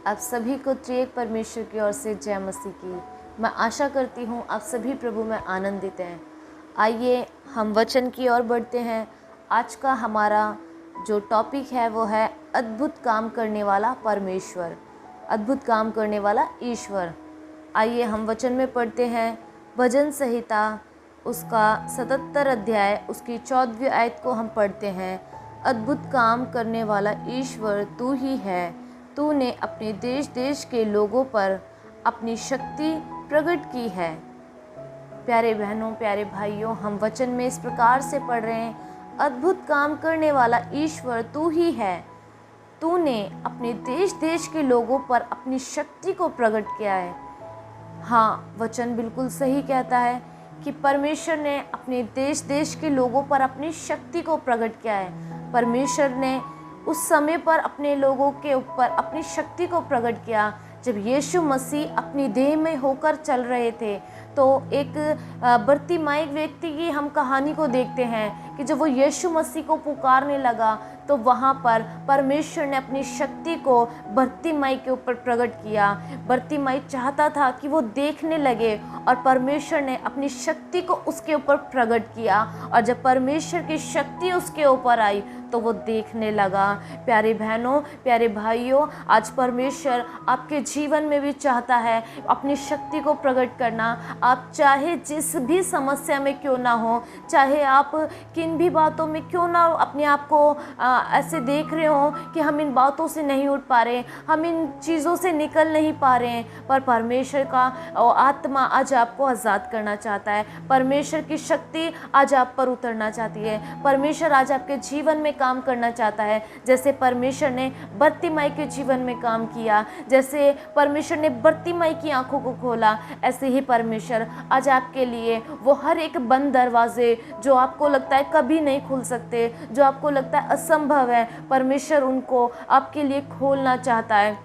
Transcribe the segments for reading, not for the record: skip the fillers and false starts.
आप सभी को त्रिएक परमेश्वर की ओर से जय मसीह की। मैं आशा करती हूँ आप सभी प्रभु में आनंदित हैं। आइए हम वचन की ओर बढ़ते हैं। आज का हमारा जो टॉपिक है वो है अद्भुत काम करने वाला परमेश्वर, अद्भुत काम करने वाला ईश्वर। आइए हम वचन में पढ़ते हैं। भजन संहिता उसका 77 अध्याय उसकी 14वीं आयत को हम पढ़ते हैं। अद्भुत काम करने वाला ईश्वर तू ही है। तूने अपने देश देश के लोगों पर अपनी शक्ति प्रकट की है। प्यारे बहनों, प्यारे भाइयों, हम वचन में इस प्रकार से पढ़ रहे हैं। अद्भुत काम करने वाला ईश्वर तू ही है। तूने अपने देश देश के लोगों पर अपनी शक्ति को प्रकट किया है। हाँ, वचन बिल्कुल सही कहता है कि परमेश्वर ने अपने देश देश के लोगों पर अपनी शक्ति को प्रकट किया है। परमेश्वर ने उस समय पर अपने लोगों के ऊपर अपनी शक्ति को प्रकट किया जब यीशु मसीह अपनी देह में होकर चल रहे थे। तो एक बर्तिमाई व्यक्ति की हम कहानी को देखते हैं कि जब वो यीशु मसीह को पुकारने लगा तो वहाँ पर परमेश्वर ने अपनी शक्ति को बर्तिमाई के ऊपर प्रकट किया। बर्तिमाई चाहता था कि वो देखने लगे और परमेश्वर ने अपनी शक्ति को उसके ऊपर प्रकट किया, और जब परमेश्वर की शक्ति उसके ऊपर आई तो वो देखने लगा। प्यारे बहनों, प्यारे भाइयों, आज परमेश्वर आपके जीवन में भी चाहता है अपनी शक्ति को प्रकट करना। आप चाहे जिस भी समस्या में क्यों ना हो, चाहे आप किन भी बातों में क्यों ना अपने आप को ऐसे देख रहे हो कि हम इन बातों से नहीं उठ पा रहे, हम इन चीज़ों से निकल नहीं पा रहे हैं, पर परमेश्वर का आत्मा आज आपको आज़ाद करना चाहता है। परमेश्वर की शक्ति आज आप पर उतरना चाहती है। परमेश्वर आज आपके जीवन में काम करना चाहता है। जैसे परमेश्वर ने बर्तिमाई के जीवन में काम किया, जैसे परमेश्वर ने बर्तिमाई की आंखों को खोला, ऐसे ही परमेश्वर आज आपके लिए वो हर एक बंद दरवाजे जो आपको लगता है कभी नहीं खुल सकते, जो आपको लगता है असंभव है, परमेश्वर उनको आपके लिए खोलना चाहता है।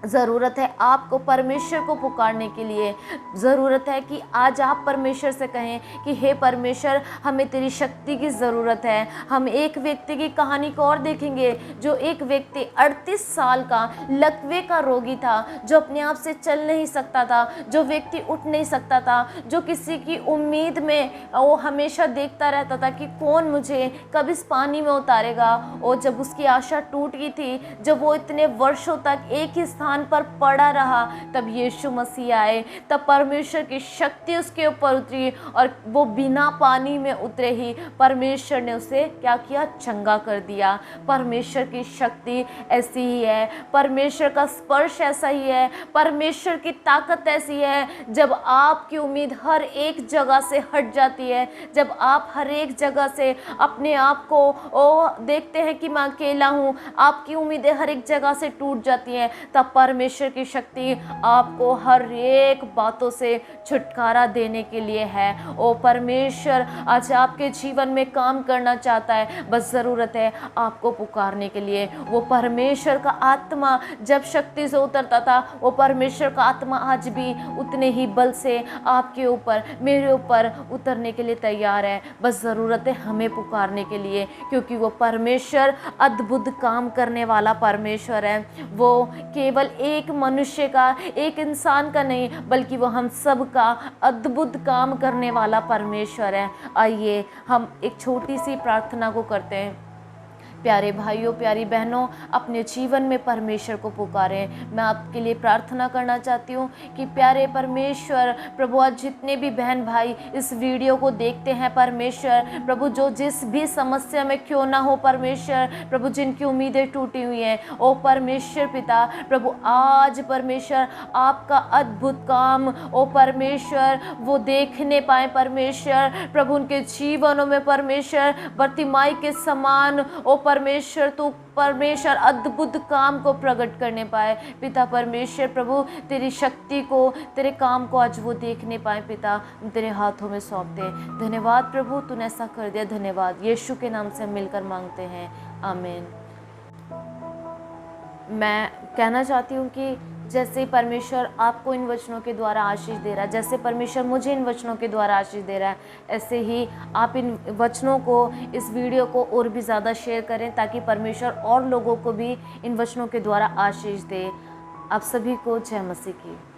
ज़रूरत है आपको परमेश्वर को पुकारने के लिए। ज़रूरत है कि आज आप परमेश्वर से कहें कि हे परमेश्वर, हमें तेरी शक्ति की ज़रूरत है। हम एक व्यक्ति की कहानी को और देखेंगे, जो एक व्यक्ति 38 साल का लकवे का रोगी था, जो अपने आप से चल नहीं सकता था, जो व्यक्ति उठ नहीं सकता था, जो किसी की उम्मीद में वो हमेशा देखता रहता था कि कौन मुझे कब इस पानी में उतारेगा। और जब उसकी आशा टूट गई थी, जब वो इतने वर्षों तक एक ही स्थान पर पड़ा रहा, तब यीशु मसीह आए, तब परमेश्वर की शक्ति उसके ऊपर उतरी, और वो बिना पानी में उतरे ही परमेश्वर ने उसे क्या किया? चंगा कर दिया। परमेश्वर की शक्ति ऐसी ही है, परमेश्वर का स्पर्श ऐसा ही है, परमेश्वर की ताकत ऐसी है। जब आपकी उम्मीद हर एक जगह से हट जाती है, जब आप हर एक जगह से अपने आप को देखते हैं कि मैं अकेला हूँ, आपकी उम्मीदें हर एक जगह से टूट जाती हैं, तब परमेश्वर की शक्ति आपको हर एक बातों से छुटकारा देने के लिए है। ओ परमेश्वर आज आपके जीवन में काम करना चाहता है, बस ज़रूरत है आपको पुकारने के लिए। वो परमेश्वर का आत्मा जब शक्ति से उतरता था, वो परमेश्वर का आत्मा आज भी उतने ही बल से आपके ऊपर, मेरे ऊपर उतरने के लिए तैयार है। बस ज़रूरत है हमें पुकारने के लिए, क्योंकि वो परमेश्वर अद्भुत काम करने वाला परमेश्वर है। वो केवल एक मनुष्य का, एक इंसान का नहीं, बल्कि वो हम सब का अद्भुत काम करने वाला परमेश्वर है। आइए हम एक छोटी सी प्रार्थना को करते हैं। प्यारे भाइयों, प्यारी बहनों, अपने जीवन में परमेश्वर को पुकारें। मैं आपके लिए प्रार्थना करना चाहती हूँ कि प्यारे परमेश्वर प्रभु, आज जितने भी बहन भाई इस वीडियो को देखते हैं परमेश्वर प्रभु, जो जिस भी समस्या में क्यों ना हो परमेश्वर प्रभु, जिनकी उम्मीदें टूटी हुई हैं, ओ परमेश्वर पिता प्रभु, आज परमेश्वर आपका अद्भुत काम ओ परमेश्वर वो देखने पाए परमेश्वर प्रभु, उनके जीवनों में परमेश्वर बर्तिमाई के समान ओ परमेश्वर तू परमेश्वर अद्भुत काम को प्रकट करने पाए पिता परमेश्वर प्रभु, तेरी शक्ति को, तेरे काम को आज वो देखने पाए पिता, तेरे हाथों में सौंपते हैं। धन्यवाद प्रभु, तूने ऐसा कर दिया, धन्यवाद। यीशु के नाम से मिलकर मांगते हैं, आमीन। मैं कहना चाहती हूँ कि जैसे परमेश्वर आपको इन वचनों के द्वारा आशीष दे रहा है, जैसे परमेश्वर मुझे इन वचनों के द्वारा आशीष दे रहा है, ऐसे ही आप इन वचनों को, इस वीडियो को और भी ज़्यादा शेयर करें, ताकि परमेश्वर और लोगों को भी इन वचनों के द्वारा आशीष दे। आप सभी को जय मसीह की।